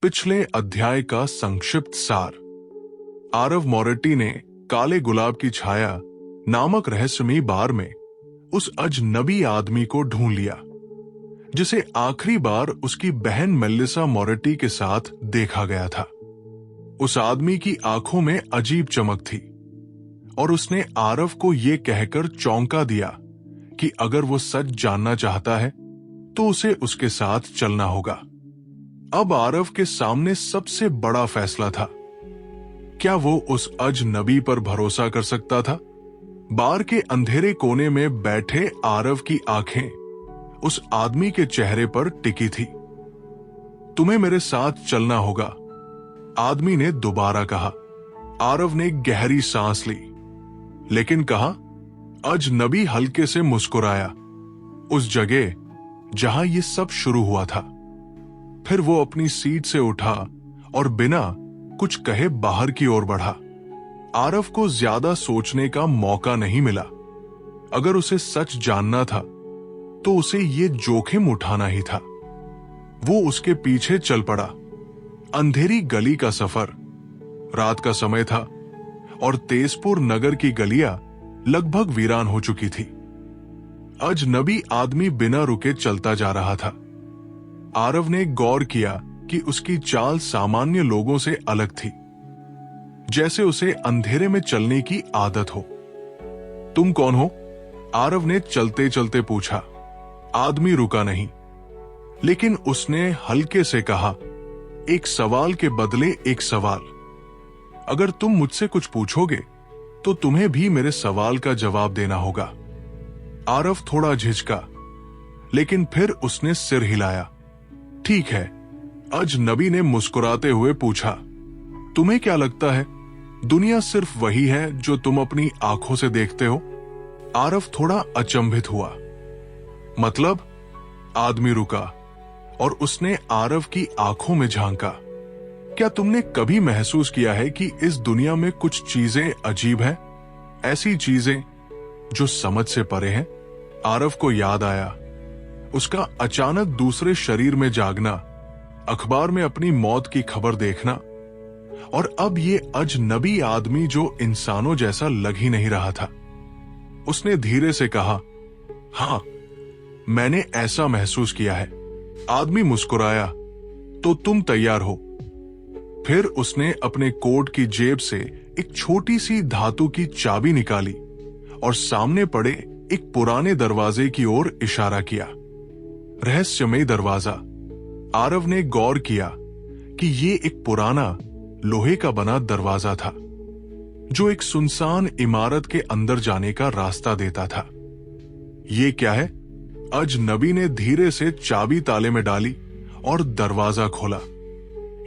पिछले अध्याय का संक्षिप्त सार। आरव मोरेटी ने काले गुलाब की छाया नामक रहस्यमयी बार में उस अजनबी आदमी को ढूंढ लिया जिसे आखिरी बार उसकी बहन मेलिसा मोरेटी के साथ देखा गया था। उस आदमी की आंखों में अजीब चमक थी और उसने आरव को यह कहकर चौंका दिया कि अगर वो सच जानना चाहता है तो उसे उसके साथ चलना होगा। अब आरव के सामने सबसे बड़ा फैसला था। क्या वो उस अजनबी पर भरोसा कर सकता था? बार के अंधेरे कोने में बैठे आरव की आंखें उस आदमी के चेहरे पर टिकी थी। तुम्हें मेरे साथ चलना होगा, आदमी ने दोबारा कहा। आरव ने गहरी सांस ली, लेकिन कहा। अजनबी हल्के से मुस्कुराया, उस जगह जहां ये सब शुरू हुआ था। फिर वो अपनी सीट से उठा और बिना कुछ कहे बाहर की ओर बढ़ा। आरव को ज्यादा सोचने का मौका नहीं मिला। अगर उसे सच जानना था तो उसे ये जोखिम उठाना ही था। वो उसके पीछे चल पड़ा। अंधेरी गली का सफर, रात का समय था और तेजपुर नगर की गलियां लगभग वीरान हो चुकी थी। अजनबी आदमी बिना रुके चलता जा रहा था। आरव ने गौर किया कि उसकी चाल सामान्य लोगों से अलग थी, जैसे उसे अंधेरे में चलने की आदत हो। तुम कौन हो? आरव ने चलते चलते पूछा। आदमी रुका नहीं, लेकिन उसने हल्के से कहा, एक सवाल के बदले एक सवाल। अगर तुम मुझसे कुछ पूछोगे तो तुम्हें भी मेरे सवाल का जवाब देना होगा। आरव थोड़ा झिझका, लेकिन फिर उसने सिर हिलाया। ठीक है, अजनबी ने मुस्कुराते हुए पूछा। तुम्हें क्या लगता है, दुनिया सिर्फ वही है जो तुम अपनी आंखों से देखते हो? आरव थोड़ा अचंभित हुआ। मतलब? आदमी रुका और उसने आरव की आंखों में झांका। क्या तुमने कभी महसूस किया है कि इस दुनिया में कुछ चीजें अजीब हैं? ऐसी चीजें जो समझ से परे हैं? आरव को याद आया उसका अचानक दूसरे शरीर में जागना, अखबार में अपनी मौत की खबर देखना, और अब ये अजनबी आदमी जो इंसानों जैसा लग ही नहीं रहा था। उसने धीरे से कहा, हां, मैंने ऐसा महसूस किया है। आदमी मुस्कुराया। तो तुम तैयार हो? फिर उसने अपने कोट की जेब से एक छोटी सी धातु की चाबी निकाली और सामने पड़े एक पुराने दरवाजे की ओर इशारा किया। रहस्यमय दरवाजा। आरव ने गौर किया कि ये एक पुराना लोहे का बना दरवाजा था जो एक सुनसान इमारत के अंदर जाने का रास्ता देता था। ये क्या है? अजनबी ने धीरे से चाबी ताले में डाली और दरवाजा खोला।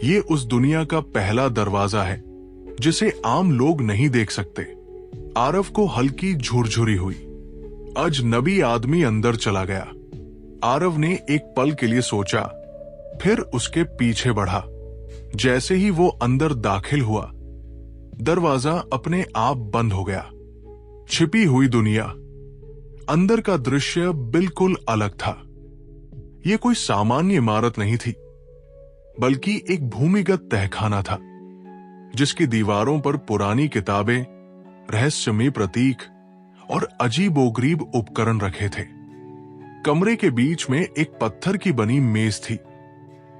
ये उस दुनिया का पहला दरवाजा है जिसे आम लोग नहीं देख सकते। आरव को हल्की झुरझुरी हुई। अजनबी आदमी अंदर चला गया। आरव ने एक पल के लिए सोचा, फिर उसके पीछे बढ़ा। जैसे ही वो अंदर दाखिल हुआ, दरवाजा अपने आप बंद हो गया। छिपी हुई दुनिया। अंदर का दृश्य बिल्कुल अलग था। यह कोई सामान्य इमारत नहीं थी, बल्कि एक भूमिगत तहखाना था जिसकी दीवारों पर पुरानी किताबें, रहस्यमय प्रतीक और अजीबोगरीब उपकरण रखे थे। कमरे के बीच में एक पत्थर की बनी मेज थी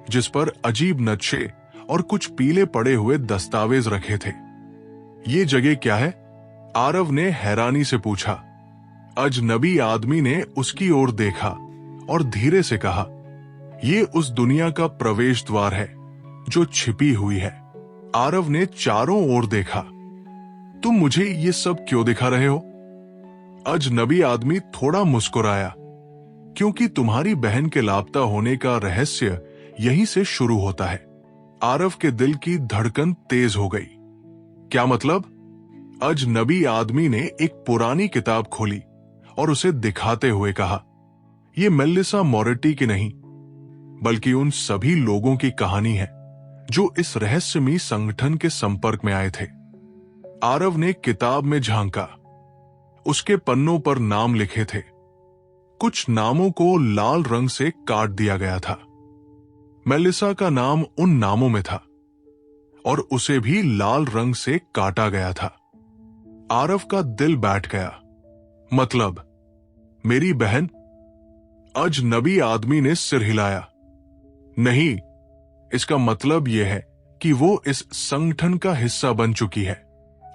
जिस पर अजीब नक्शे और कुछ पीले पड़े हुए दस्तावेज रखे थे। ये जगह क्या है? आरव ने हैरानी से पूछा। अजनबी आदमी ने उसकी ओर देखा और धीरे से कहा, यह उस दुनिया का प्रवेश द्वार है जो छिपी हुई है। आरव ने चारों ओर देखा। तुम मुझे ये सब क्यों दिखा रहे हो? अजनबी आदमी थोड़ा मुस्कुराया। क्योंकि तुम्हारी बहन के लापता होने का रहस्य यहीं से शुरू होता है। आरव के दिल की धड़कन तेज हो गई। क्या मतलब? अजनबी आदमी ने एक पुरानी किताब खोली और उसे दिखाते हुए कहा, यह मेलिसा मोरेटी की नहीं, बल्कि उन सभी लोगों की कहानी है जो इस रहस्यमयी संगठन के संपर्क में आए थे। आरव ने किताब में झांका। उसके पन्नों पर नाम लिखे थे। कुछ नामों को लाल रंग से काट दिया गया था। मेलिसा का नाम उन नामों में था और उसे भी लाल रंग से काटा गया था। आरव का दिल बैठ गया। मतलब मेरी बहन? अजनबी आदमी ने सिर हिलाया। नहीं, इसका मतलब यह है कि वो इस संगठन का हिस्सा बन चुकी है।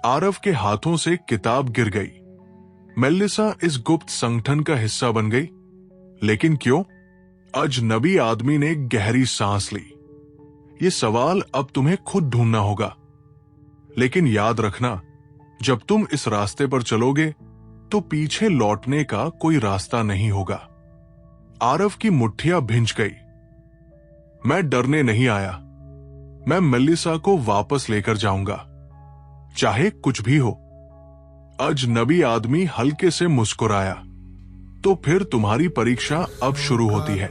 आरव के हाथों से किताब गिर गई। मेलिसा इस गुप्त संगठन का हिस्सा बन गई, लेकिन क्यों? अजनबी आदमी ने गहरी सांस ली। ये सवाल अब तुम्हें खुद ढूंढना होगा, लेकिन याद रखना, जब तुम इस रास्ते पर चलोगे तो पीछे लौटने का कोई रास्ता नहीं होगा। आरव की मुट्ठियां भिंच गई। मैं डरने नहीं आया। मैं मेलिसा को वापस लेकर जाऊंगा, चाहे कुछ भी हो। अजनबी आदमी हल्के से मुस्कुराया। तो फिर तुम्हारी परीक्षा अब शुरू होती है।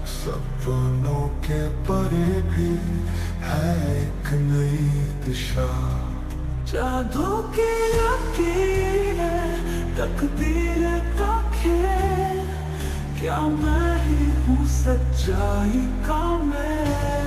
सपनों के परे भी है एक नई दिशा। जादू की लकीरें, तकदीर का खेल, क्या मैं ही हूँ सच्चाई का मैं?